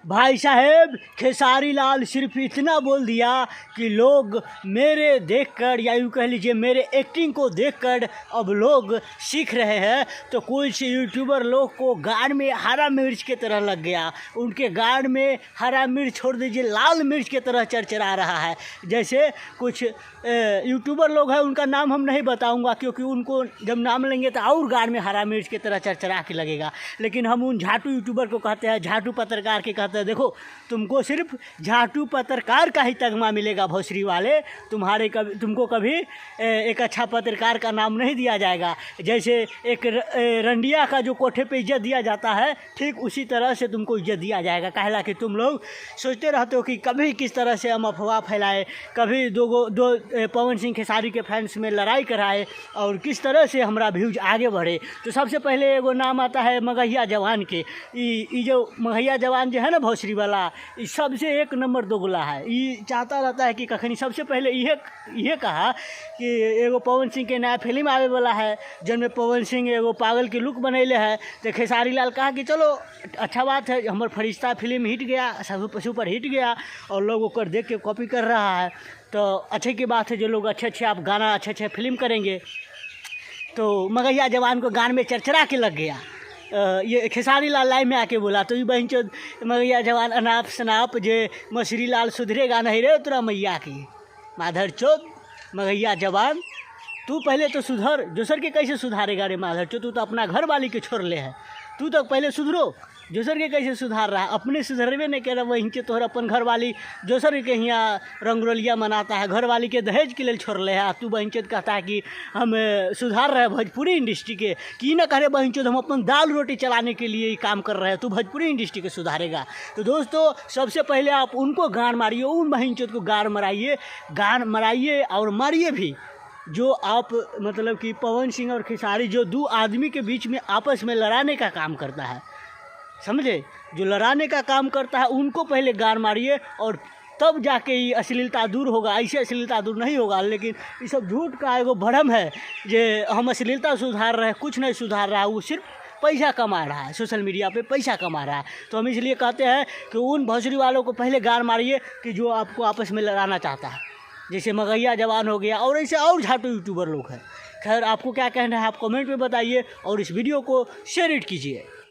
भाई साहब खेसारी लाल सिर्फ इतना बोल दिया कि लोग मेरे देखकर या यूँ कह लीजिए मेरे एक्टिंग को देखकर अब लोग सीख रहे हैं। तो कुछ यूट्यूबर लोग को गाड़ में हरा मिर्च की तरह लग गया, उनके गाड़ में हरा मिर्च छोड़ दीजिए लाल मिर्च की तरह चरचरा रहा है। जैसे कुछ यूट्यूबर लोग हैं, उनका नाम हम नहीं बताऊंगा क्योंकि उनको जब नाम लेंगे तो और गाड़ में हरा मिर्च की तरह चरचरा के लगेगा। लेकिन हम उन झाटू यूट्यूबर को कहते हैं, झाटू पत्रकार के कहते हैं, देखो तुमको सिर्फ झाटू पत्रकार का ही तगमा मिलेगा भोसरी वाले, तुमको कभी एक अच्छा पत्रकार का नाम नहीं दिया जाएगा। जैसे एक रंडिया का जो कोठे पे इज्जत दिया जाता है, ठीक उसी तरह से तुमको इज्जत दिया जाएगा। कहला कि तुम लोग सोचते रहते हो कि कभी किस तरह से हम अफवाह फैलाए, कभी दो पवन सिंह खेसारी के फैंस में लड़ाई कराए और किस तरह से हमारा व्यूज आगे बढ़े। तो सबसे पहले एगो नाम आता है मगहिया जवान के। ये जो मगहिया जवान जो है ना भोसरी वाला, ये सबसे एक नंबर दोगला है। ये चाहता रहता है कि कखनी सबसे पहले ये कहा कि एगो पवन सिंह के नया फिल्म आवे वाला है जिनमें पवन सिंह एगो पागल के लुक बनैले है। तो खेसारी लाल कहा कि चलो अच्छा बात है, हमार फरिश्ता फिल्म हिट गया, सुपर हिट गया और लोग ओकर देख के कॉपी कर रहा है। तो अच्छे की बात है, जो लोग अच्छे आप गाना अच्छे फिल्म करेंगे। तो मगहिया जवान को गान में चरचरा के लग गया। ये खेसारी लाल लाइव में आके बोला तो ये बहन चोद मगहिया जवान अनाप शनाप जे मछरी लाल सुधरेगा नहीं रे तोरा मैया की माधर चोद। मगहिया जवान तू पहले तो सुधर, दूसर के कैसे सुधारेगा रे माधर चोद? तू तो अपना घर वाली के छोड़ ले है, तू तो पहले सुधरो। दूसर के कैसे सुधार रहा है? अपने सुधरवे नहीं कह रहा, वहीं के तोहर अपन घर वाली दूसर के यहाँ रंगरोलिया मनाता है, घर वाली के दहेज के लिए छोड़ ले है। तू बहनचोद कहता है कि हम सुधार रहे भोजपुरी इंडस्ट्री के, कि न करे बहनचोद हम अपन दाल रोटी चलाने के लिए ही काम कर रहे हैं, तू भोजपुरी इंडस्ट्री के सुधारेगा। तो दोस्तों सबसे पहले आप उनको गान मारिए, उन बहनचोद को गान मराइए और मारिए भी। जो आप मतलब कि पवन सिंह और खेसारी जो दो आदमी के बीच में आपस में लड़ाने का काम करता है, समझे, जो लड़ाने का काम करता है उनको पहले गान मारिए और तब जाके ये अश्लीलता दूर होगा। ऐसे अश्लीलता दूर नहीं होगा। लेकिन ये सब झूठ का एगो भ्रम है जे हम अश्लीलता सुधार रहे हैं, कुछ नहीं सुधार रहा है, वो सिर्फ पैसा कमा रहा है, सोशल मीडिया पे पैसा कमा रहा है। तो हम इसलिए कहते हैं कि उन भोसरी वालों को पहले गान मारिए कि जो आपको आपस में लड़ाना चाहता है, जैसे मगहिया जवान हो गया और ऐसे और झाटू यूट्यूबर लोग हैं। खैर आपको क्या कहना है आप कमेंट में बताइए और इस वीडियो को शेयर कीजिए।